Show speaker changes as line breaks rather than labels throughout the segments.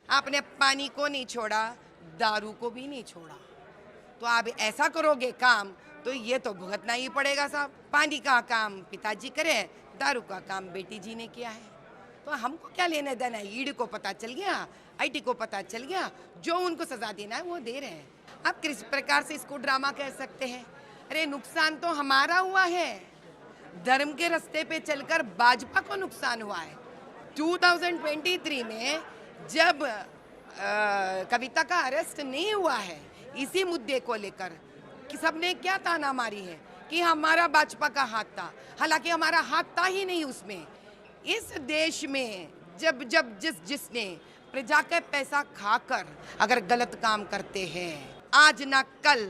आपने पानी को नहीं छोड़ा, दारू को भी नहीं छोड़ा। तो आप ऐसा करोगे काम तो ये तो भुगतना ही पड़ेगा साहब। पानी का काम पिताजी करे, दारू का काम बेटी जी ने किया है। तो हमको क्या लेने देना है? ईडी को पता चल गया, आईटी को पता चल गया, जो उनको सजा देना है वो दे रहे हैं। आप किस प्रकार से इसको ड्रामा कह सकते हैं? अरे नुकसान तो हमारा हुआ है, धर्म के रास्ते पे चलकर भाजपा को नुकसान हुआ है। 2023 में जब कविता का अरेस्ट नहीं हुआ है, इसी मुद्दे को लेकर कि सबने क्या ताना मारी है कि हमारा भाजपा का हाथ था, हालांकि हमारा हाथ था ही नहीं उसमें। इस देश में जब जब जिसने प्रजा का पैसा खाकर अगर गलत काम करते हैं, आज ना कल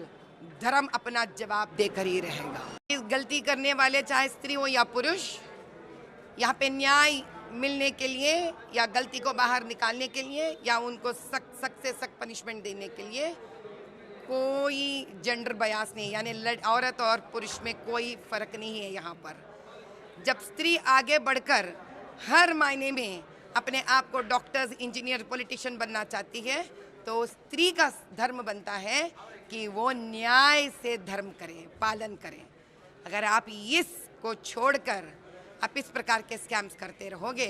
धर्म अपना जवाब देकर ही रहेगा। इस गलती करने वाले चाहे स्त्री हो या पुरुष, यहाँ पे न्याय मिलने के लिए या गलती को बाहर निकालने के लिए या उनको सख्त से सख्त पनिशमेंट देने के लिए कोई जेंडर बयास नहीं, यानी औरत और पुरुष में कोई फर्क नहीं है। यहाँ पर जब स्त्री आगे बढ़कर हर मायने में अपने आप को डॉक्टर्स, इंजीनियर, पॉलिटिशियन बनना चाहती है, तो स्त्री का धर्म बनता है कि वो न्याय से धर्म करें, पालन करें। अगर आप इसको छोड़कर आप इस प्रकार के स्कैम्स करते रहोगे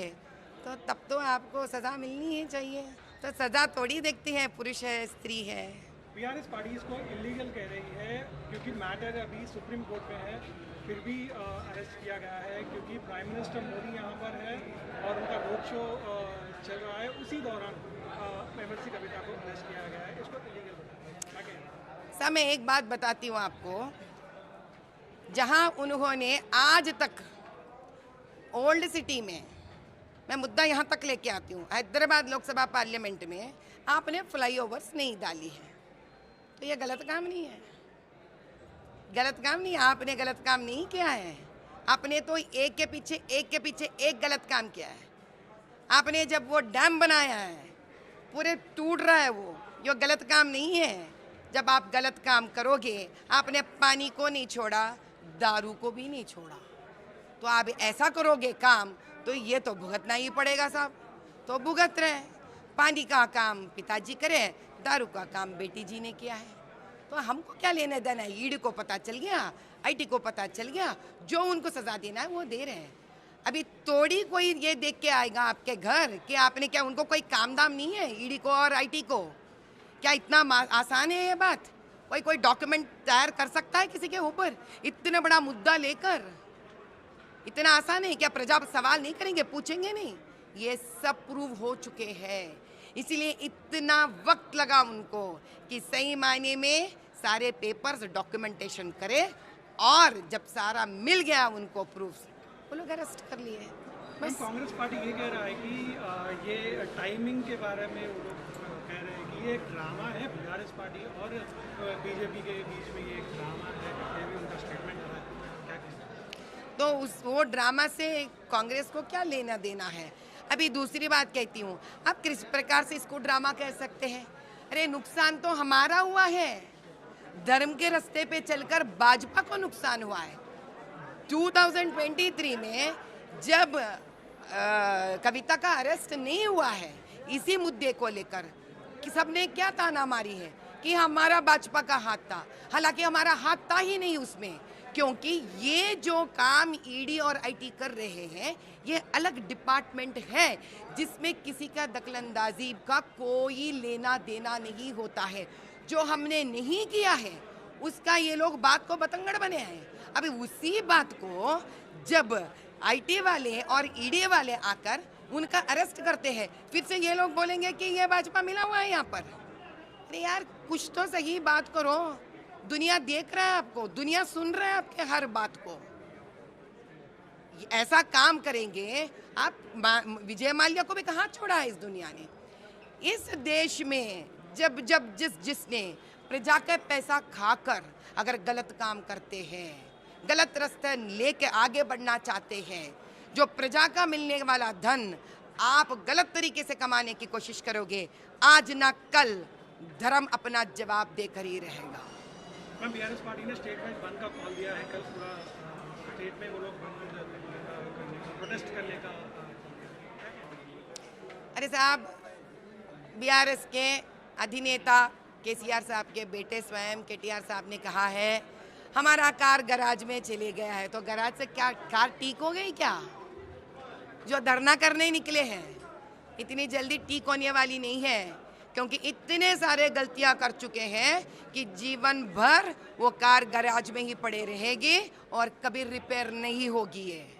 तो तब तो आपको सज़ा मिलनी ही चाहिए। तो सज़ा थोड़ी देखती है पुरुष है स्त्री है।
बीआरएस पार्टी इसको इलीगल कह रही है क्योंकि मैटर अभी सुप्रीम कोर्ट में है, फिर भी अरेस्ट किया गया है क्योंकि प्राइम मिनिस्टर मोदी यहाँ पर है और उनका रोड शो चल रहा है। उसी दौरान एमएलसी कविता को अरेस्ट किया गया है। इसको इलीगल क्या कहना है?
सर मैं एक बात बताती हूँ आपको, जहाँ उन्होंने आज तक ओल्ड सिटी में, मैं मुद्दा यहाँ तक लेके आती हूँ, हैदराबाद लोकसभा पार्लियामेंट में आपने फ्लाईओवर्स नहीं डाली है, तो ये गलत काम नहीं है। गलत काम नहीं, आपने गलत काम नहीं किया है। आपने तो एक के पीछे एक गलत काम किया है। आपने जब वो डैम बनाया है, पूरे टूट रहा है वो, जो गलत काम नहीं है। जब आप गलत काम करोगे, आपने पानी को नहीं छोड़ा, दारू को भी नहीं छोड़ा। तो आप ऐसा करोगे काम तो ये तो भुगतना ही पड़ेगा साहब। तो भुगत रहे। पानी का काम पिताजी करे, दारू का काम बेटी जी ने किया है। तो हमको क्या लेने देना है? ईडी को पता चल गया, आईटी को पता चल गया, जो उनको सजा देना है वो दे रहे हैं। अभी थोड़ी कोई ये देख के आएगा आपके घर कि आपने क्या, उनको कोई काम दाम नहीं है ईडी को और आईटी को? क्या इतना आसान है ये बात? कोई डॉक्यूमेंट तैयार कर सकता है किसी के ऊपर इतना बड़ा मुद्दा लेकर? इतना आसान है क्या? प्रजा सवाल नहीं करेंगे, पूछेंगे नहीं? ये सब प्रूव हो चुके हैं। इसीलिए इतना वक्त लगा उनको कि सही मायने में सारे पेपर्स डॉक्यूमेंटेशन करे, और जब सारा मिल गया उनको प्रूफ, वो लोग अरेस्ट कर लिए।
बस कांग्रेस पार्टी ये कह रहा है कि ये टाइमिंग के बारे में वो लोग कह रहे हैं कि ये एक ड्रामा है। बीआरएस पार्टी और बीजेपी के बीच में ये एक ड्रामा है, ये भी उनका स्टेटमेंट है। क्या कहते हैं?
तो वो ड्रामा से कांग्रेस को क्या लेना देना है? अभी दूसरी बात कहती हूँ, आप किस प्रकार से इसको ड्रामा कह सकते हैं? अरे नुकसान तो हमारा हुआ है, धर्म के रास्ते पे चलकर भाजपा को नुकसान हुआ है। 2023 में जब कविता का अरेस्ट नहीं हुआ है, इसी मुद्दे को लेकर कि सबने क्या ताना मारी है कि हमारा भाजपा का हाथ था, हालांकि हमारा हाथ था ही नहीं उसमें। क्योंकि ये जो काम ईडी और आईटी कर रहे हैं, ये अलग डिपार्टमेंट है जिसमें किसी का दखलंदाजी का कोई लेना देना नहीं होता है। जो हमने नहीं किया है उसका ये लोग बात को बतंगड़ बने हैं। अभी उसी बात को जब आईटी वाले और ईडी वाले आकर उनका अरेस्ट करते हैं, फिर से ये लोग बोलेंगे कि ये भाजपा मिला हुआ है यहाँ पर। अरे यार कुछ तो सही बात करो, दुनिया देख रहा है आपको, दुनिया सुन रहा है आपके हर बात को। ऐसा काम करेंगे आप, विजय माल्या को भी कहाँ छोड़ा है इस दुनिया ने? इस देश में जब जब जिसने प्रजा का पैसा खाकर अगर गलत काम करते हैं, गलत रास्ते लेके आगे बढ़ना चाहते हैं, जो प्रजा का मिलने वाला धन आप गलत तरीके से कमाने की कोशिश करोगे, आज ना कल धर्म अपना जवाब देकर ही रहेगा।
मैम, बीआरएस पार्टी ने स्टेट में बंद का कॉल दिया है। कल पूरा स्टेट में वो लोग प्रोटेस्ट करने का।
अरे साहब, बीआरएस के अधिनेता केसीआर साहब के बेटे स्वयं केटीआर साहब ने कहा है हमारा कार गैराज में चले गया है, तो गैराज से क्या कार ठीक हो गई क्या? जो धरना करने निकले हैं इतनी जल्दी ठीक होने वाली नहीं है, क्योंकि इतने सारे गलतियां कर चुके हैं कि जीवन भर वो कार गैराज में ही पड़े रहेगी और कभी रिपेयर नहीं होगी है।